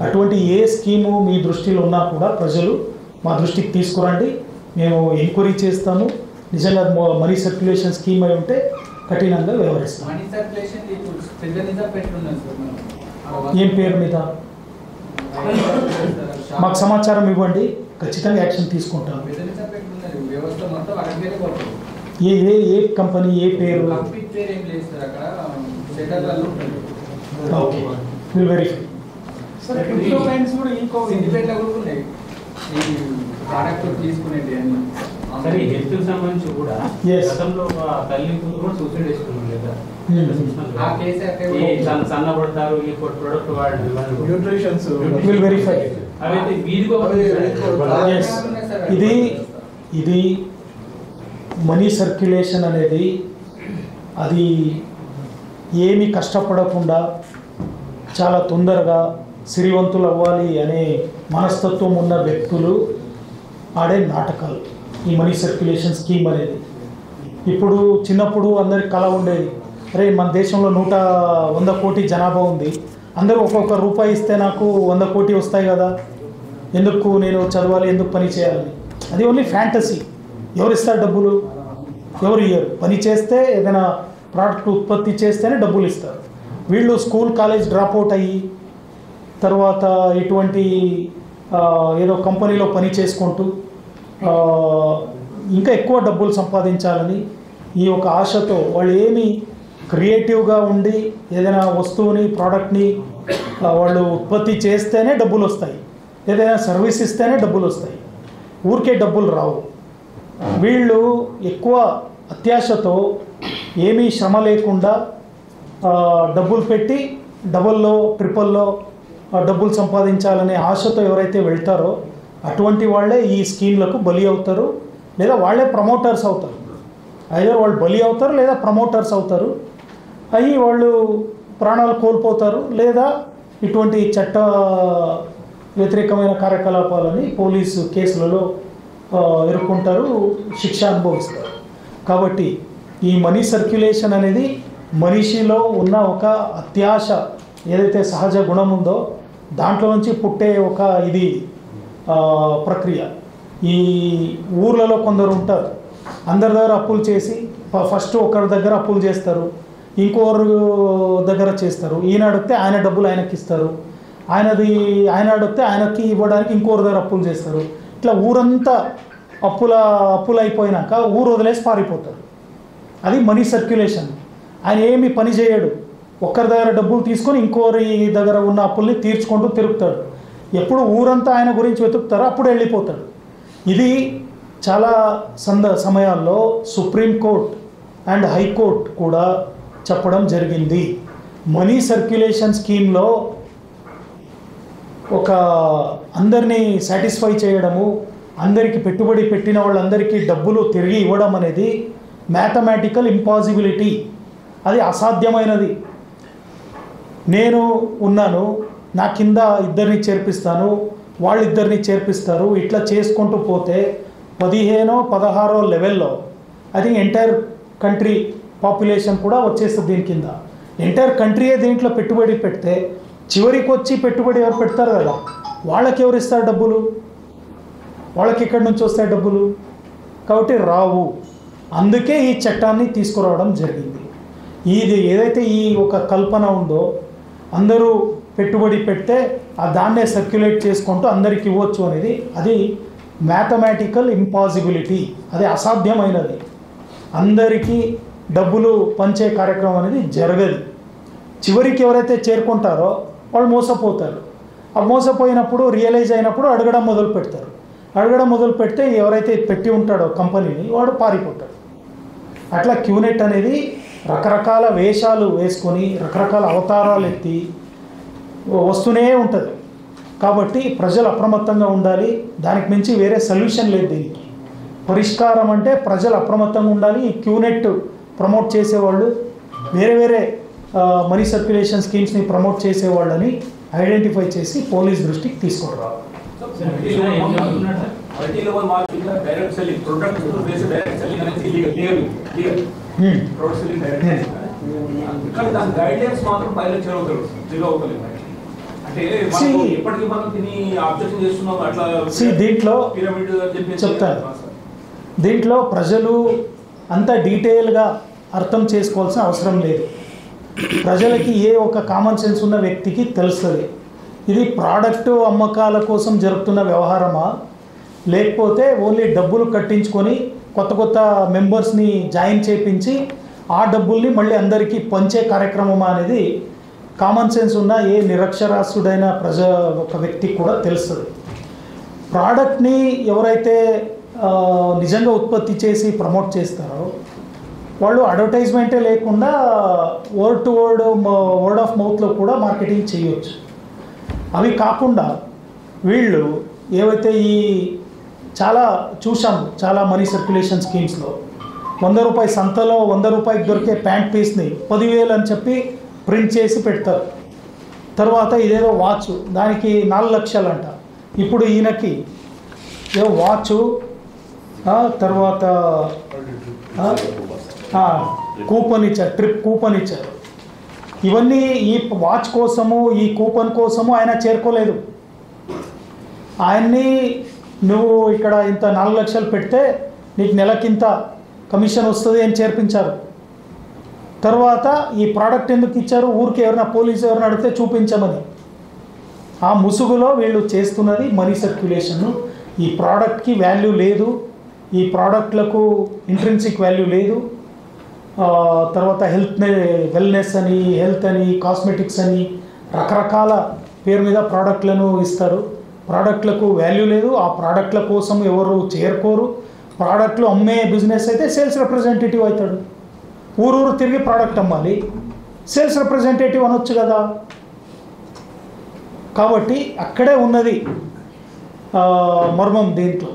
Speaker 1: అటువంటి ఏ స్కీము మీ దృష్టిలో ఉన్నా కూడా ప్రజలు మా దృష్టికి తీసుకురండి, మేము ఎంక్వైరీ చేస్తాము. నిజంగా మనీ సర్క్యులేషన్ స్కీమ్ అయి ఉంటే కఠినంగా వ్యవహరిస్తాం. ఏం పేరు మీద మాకు సమాచారం ఇవ్వండి, ఖచ్చితంగా యాక్షన్ తీసుకుంటాం. ఏ కంపెనీ, ఏ పేరు? Okay, will verify.
Speaker 4: హెల్త్ సంబంధించి కూడా గతంలో తల్లి కూడా సూసైడ్ చేసుకున్నాం లేదా? సన్నపడతారు, ఈ ప్రొడక్ట్
Speaker 1: విల్ వెరిఫై. ఇది మనీ సర్క్యులేషన్ అనేది అది ఏమి కష్టపడకుండా చాలా తొందరగా సిరివంతులు అవ్వాలి అనే మనస్తత్వం ఉన్న వ్యక్తులు ఆడే నాటకాలు ఈ మనీ సర్క్యులేషన్ స్కీమ్ అనేది. ఇప్పుడు చిన్నప్పుడు అందరికి కళ ఉండేది, అరే మన దేశంలో 100 కోటి జనాభా ఉంది, అందరూ ఒక్కొక్క రూపాయి ఇస్తే నాకు 100 కోటి వస్తాయి కదా, ఎందుకు నేను చదవాలి, ఎందుకు పని చేయాలని. అది ఓన్లీ ఫ్యాంటసీ. ఎవరు ఇస్తారు డబ్బులు? ఎవరు ఇయ్యరు. పని చేస్తే ఏదైనా ప్రోడక్ట్ ఉత్పత్తి చేస్తేనే డబ్బులు ఇస్తారు. వీళ్ళు స్కూల్ కాలేజ్ డ్రాప్అవుట్ అయ్యి తర్వాత ఇటువంటి ఏదో కంపెనీలో పని చేసుకుంటూ ఇంకా ఎక్కువ డబ్బులు సంపాదించాలని ఈ ఒక ఆశతో వాళ్ళు ఏమి క్రియేటివ్గా ఉండి ఏదైనా వస్తువుని, ప్రోడక్ట్ని వాళ్ళు ఉత్పత్తి చేస్తేనే డబ్బులు వస్తాయి, ఏదైనా సర్వీస్ ఇస్తేనే డబ్బులు వస్తాయి, ఊరికే డబ్బులు రావు. వీళ్ళు ఎక్కువ అత్యాశతో ఏమీ శ్రమ లేకుండా డబ్బులు పెట్టి డబుల్లో ట్రిపుల్లో డబ్బులు సంపాదించాలనే ఆశతో ఎవరైతే వెళ్తారో అటువంటి వాళ్ళే ఈ స్కీమ్లకు బలి అవుతారు, లేదా వాళ్ళే ప్రమోటర్స్ అవుతారు. ఐదర్ వాళ్ళు బలి అవుతారు లేదా ప్రమోటర్స్ అవుతారు. అవి వాళ్ళు ప్రాణాలు కోల్పోతారు, లేదా ఇటువంటి చట్ట వ్యతిరేకమైన కార్యకలాపాలని పోలీసు కేసులలో ఎదుర్కొంటారు, శిక్ష అనుభవిస్తారు. కాబట్టి ఈ మనీ సర్క్యులేషన్ అనేది మనిషిలో ఉన్న ఒక అత్యాశ ఏదైతే సహజ గుణం ఉందో దాంట్లో నుంచి పుట్టే ఒక ఇది ప్రక్రియ. ఈ ఊర్లలో కొందరు ఉంటారు, అందరి దగ్గర అప్పులు చేసి ఫస్ట్ ఒకరి దగ్గర అప్పులు చేస్తారు, ఇంకోరు దగ్గర చేస్తారు. ఈయన అడిగితే ఆయన డబ్బులు ఆయనకి ఇస్తారు, ఆయన అడిగితే ఆయనకి ఇవ్వడానికి ఇంకోరు దగ్గర అప్పులు చేస్తారు. ఇట్లా ఊరంతా అప్పులు అయిపోయినాక ఊరు వదిలేసి పారిపోతారు. అది మనీ సర్క్యులేషన్. ఆయన ఏమి పని చేయడు, ఒక్కరి దగ్గర డబ్బులు తీసుకొని ఇంకోరి దగ్గర ఉన్న అప్పుల్ని తీర్చుకుంటూ తిరుగుతాడు. ఎప్పుడు ఊరంతా ఆయన గురించి వెతుకుతారో అప్పుడు వెళ్ళిపోతాడు. ఇది చాలా సమయాల్లో సుప్రీంకోర్టు అండ్ హైకోర్టు కూడా చెప్పడం జరిగింది. మనీ సర్క్యులేషన్ స్కీమ్లో ఒక అందరినీ సాటిస్ఫై చేయడము, అందరికీ పెట్టుబడి పెట్టిన వాళ్ళందరికీ డబ్బులు తిరిగి ఇవ్వడం అనేది మ్యాథమెటికల్ ఇంపాసిబిలిటీ, అది అసాధ్యమైనది. నేను ఉన్నాను, నా కింద ఇద్దరిని చేర్పిస్తాను, వాళ్ళిద్దరిని చేర్పిస్తారు, ఇట్లా చేసుకుంటూ పోతే 15-16 లెవెల్లో I think entire country population కూడా వచ్చేస్తుంది దీని కింద. ఎంటైర్ కంట్రీయే దీంట్లో పెట్టుబడి పెడితే చివరికి వచ్చి పెట్టుబడి ఎవరు పెడతారు కదా, వాళ్ళకి ఎవరు ఇస్తారు డబ్బులు? వాళ్ళకి ఎక్కడి నుంచి వస్తాయి డబ్బులు? కాబట్టి రావు. అందుకే ఈ చట్టాన్ని తీసుకురావడం జరిగింది. ఇది ఏదైతే ఈ ఒక కల్పన ఉందో, అందరూ పెట్టుబడి పెడితే దాన్నే సర్క్యులేట్ చేసుకుంటూ అందరికి ఇవ్వచ్చు అనేది, అది మ్యాథమెటికల్ ఇంపాసిబిలిటీ, అది అసాధ్యమైనది. అందరికీ డబ్బులు పంచే కార్యక్రమం అనేది జరగదు. చివరికి ఎవరైతే చేరుకుంటారో వాళ్ళు మోసపోతారు. ఆ మోసపోయినప్పుడు రియలైజ్ అయినప్పుడు అడగడం మొదలు పెడతారు. అడగడం మొదలు పెడితే ఎవరైతే పెట్టి ఉంటాడో కంపెనీని వాడు పారిపోతాడు. అట్లా క్యూనెట్ అనేది రకరకాల వేషాలు వేసుకొని రకరకాల అవతారాలు ఎత్తి వస్తూనే ఉంటుంది. కాబట్టి ప్రజలు అప్రమత్తంగా ఉండాలి. దానికి మించి వేరే సొల్యూషన్ లేదు దీనికి. పరిష్కారం అంటే ప్రజలు అప్రమత్తంగా ఉండాలి. ఈ క్యూనెట్ ప్రమోట్ చేసేవాళ్ళు, వేరే మనీ సర్క్యులేషన్ స్కీమ్స్ని ప్రమోట్ చేసేవాళ్ళని ఐడెంటిఫై చేసి పోలీస్ దృష్టికి తీసుకొని రావాలి. దీంట్లో చెప్తాను, దీంట్లో ప్రజలు అంత డీటెయిల్గా అర్థం చేసుకోవాల్సిన అవసరం లేదు. ప్రజలకి ఏ ఒక కామన్ సెన్స్ ఉన్న వ్యక్తికి తెలుస్తుంది ఇది ప్రోడక్ట్ అమ్మకాల కోసం జరుగుతున్న వ్యవహారమా, లేకపోతే ఓన్లీ డబ్బులు కట్టించుకొని కొత్త మెంబర్స్ని జాయిన్ చేయించి ఆ డబ్బుల్ని మళ్ళీ అందరికీ పంచే కార్యక్రమమా అనేది కామన్ సెన్స్ ఉన్న ఏ నిరక్షరాస్యుడైన ఒక వ్యక్తికి కూడా తెలుస్తుంది. ప్రోడక్ట్ని ఎవరైతే నిజంగా ఉత్పత్తి చేసి ప్రమోట్ చేస్తారో వాళ్ళు అడ్వర్టైజ్మెంటే లేకుండా వర్డ్ ఆఫ్ మౌత్లో కూడా మార్కెటింగ్ చేయొచ్చు. అవి కాకుండా వీళ్ళు ఏవైతే ఈ చాలా చూసాము, చాలా మనీ సర్క్యులేషన్ స్కీమ్స్లో 100 రూపాయల సంతలో 100 రూపాయలకి దొరికే ప్యాంట్ పీస్ని 10,000 అని చెప్పి ప్రింట్ చేసి పెడతారు. తర్వాత ఇదేదో వాచ్, దానికి 4 లక్షలు అంట. ఇప్పుడు ఈయనకి ఏదో వాచు, తర్వాత కూపన్ ఇచ్చారు, ట్రిప్ కూపన్ ఇచ్చారు. ఇవన్నీ ఈ వాచ్ కోసము, ఈ కూపన్ కోసము ఆయన చేరుకోలేదు. ఆయన్ని నువ్వు ఇక్కడ ఇంత 4 లక్షలు పెడితే నీకు నెలకింత కమిషన్ వస్తుంది అని చేర్పించారు. తర్వాత ఈ ప్రోడక్ట్ ఎందుకు ఇచ్చారు? ఊరికి ఎవరైనా పోలీసు ఎవరైనా అడిగితే చూపించమని. ఆ ముసుగులో వీళ్ళు చేస్తున్నది మనీ సర్క్యులేషన్ను. ఈ ప్రోడక్ట్కి వాల్యూ లేదు, ఈ ప్రోడక్ట్లకు ఇంట్రిన్సిక్ వాల్యూ లేదు. తర్వాత వెల్నెస్ అని, హెల్త్ అని, కాస్మెటిక్స్ అని రకరకాల పేరు మీద ప్రోడక్ట్లను ఇస్తారు. ప్రోడక్ట్లకు వాల్యూ లేదు. ఆ ప్రోడక్ట్ల కోసం ఎవరు చేరుకోరు. ప్రోడక్ట్లు అమ్మే బిజినెస్ అయితే సేల్స్ రిప్రజెంటేటివ్ అవుతాడు. ఊరు తిరిగి ప్రోడక్ట్ అమ్మాలి, సేల్స్ రిప్రజెంటేటివ్ అనొచ్చు కదా. కాబట్టి అక్కడే ఉన్నది మర్మం. దీంట్లో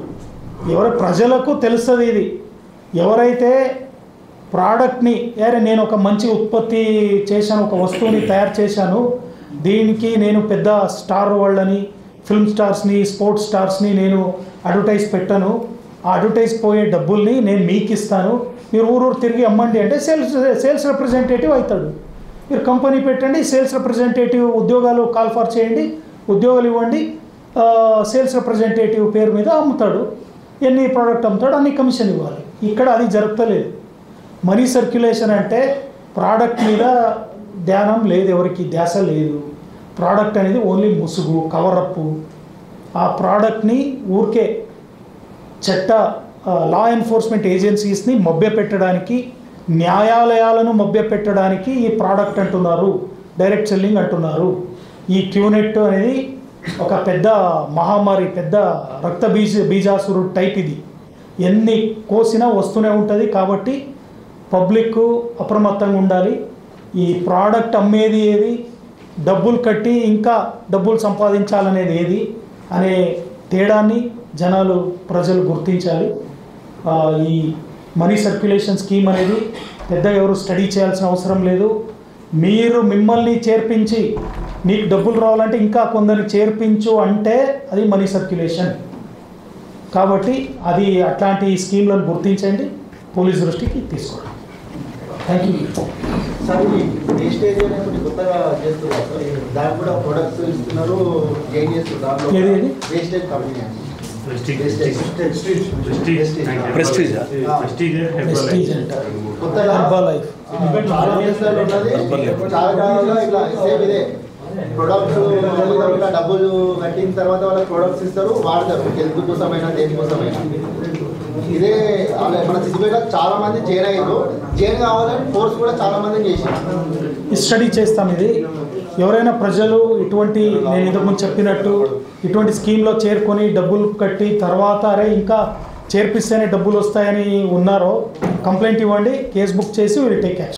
Speaker 1: ప్రజలకు తెలుస్తుంది ఇది. ఎవరైతే ప్రోడక్ట్ని నేను ఒక మంచి ఉత్పత్తి చేశాను, ఒక వస్తువుని తయారు చేశాను, దీనికి నేను పెద్ద స్టార్ వాళ్ళని, ఫిల్మ్ స్టార్స్ని, స్పోర్ట్స్ స్టార్స్ని నేను అడ్వర్టైజ్ పెట్టాను, ఆ అడ్వర్టైజ్ పోయే డబ్బుల్ని నేను మీకు ఇస్తాను, మీరు ఊరు తిరిగి అమ్మండి అంటే సేల్స్ రిప్రజెంటేటివ్ అవుతాడు. మీరు కంపెనీ పెట్టండి, సేల్స్ రిప్రజెంటేటివ్ ఉద్యోగాలు కాల్ ఫర్ చేయండి, ఉద్యోగాలు ఇవ్వండి, సేల్స్ రిప్రజెంటేటివ్ పేరు మీద అమ్ముతాడు. ఎన్ని ప్రోడక్ట్ అమ్ముతాడు అన్ని కమిషన్ ఇవ్వాలి. ఇక్కడ అది జరుగుతలేదు. మనీ సర్క్యులేషన్ అంటే ప్రోడక్ట్ మీద ధ్యానం లేదు, ఎవరికి ధ్యాస లేదు. ప్రోడక్ట్ అనేది ఓన్లీ ముసుగు, కవరప్పు. ఆ ప్రోడక్ట్ని ఊరికే లా ఎన్ఫోర్స్మెంట్ ఏజెన్సీస్ని మభ్యపెట్టడానికి, న్యాయాలయాలను మభ్యపెట్టడానికి ఈ ప్రోడక్ట్ అంటున్నారు, డైరెక్ట్ సెల్లింగ్ అంటున్నారు. ఈ క్యూనెట్ అనేది ఒక పెద్ద మహమ్మారి, పెద్ద రక్త బీజాసురుడు టైప్. ఇది ఎన్ని కోసినా వస్తూనే ఉంటుంది. కాబట్టి పబ్లిక్ అప్రమత్తంగా ఉండాలి. ఈ ప్రోడక్ట్ అమ్మేది ఏది, డబ్బులు కట్టి ఇంకా డబ్బులు సంపాదించాలనేది ఏది అనే తేడాన్ని ప్రజలు గుర్తించాలి. ఈ మనీ సర్క్యులేషన్ స్కీమ్ అనేది పెద్దగా ఎవరు స్టడీ చేయాల్సిన అవసరం లేదు. మిమ్మల్ని చేర్పించి నీకు డబ్బులు రావాలంటే ఇంకా కొందరిని చేర్పించు అంటే అది మనీ సర్క్యులేషన్. కాబట్టి అది అట్లాంటి స్కీమ్లను గుర్తించండి, పోలీస్ దృష్టికి తీసుకోండి. Thank you.
Speaker 5: సార్ వేస్టేజ్ అనేది కొత్తగా చేస్తున్నారు సార్, దానికి కూడా ప్రొడక్ట్స్ ఇస్తున్నారు, ఏం చేస్తున్నారు
Speaker 1: ఏది
Speaker 5: వేస్టేజ్ కంపెనీ కొత్తగా
Speaker 1: హెర్బాలైఫ్
Speaker 5: చాలా దేశాల్లో ఉన్నది, చాలా కాలంలో ఇట్లా సేమ్ ఇదే ప్రొడక్ట్స్ డబ్బులు కట్టిన తర్వాత వాళ్ళకి ప్రొడక్ట్స్ ఇస్తారు, వాడతారు హెల్త్ కోసమైనా దేనికోసమైనా. ఇదే మన సిద్దిపేటలో చాలా మంది జైన్ అయ్యారు, జైన్ కావాలని ఫోర్స్ కూడా చాలా మంది చేశారు.
Speaker 1: స్టడీ చేస్తాం. ఇది ఎవరైనా ప్రజలు ఇటువంటి, నేను ఇంతకుముందు చెప్పినట్టు ఇటువంటి స్కీమ్లో చేరుకొని డబ్బులు కట్టి తర్వాత అరే ఇంకా చేర్పిస్తేనే డబ్బులు వస్తాయని ఉన్నారో కంప్లైంట్ ఇవ్వండి, కేసు బుక్ చేసి విల్ టేక్ యాక్షన్.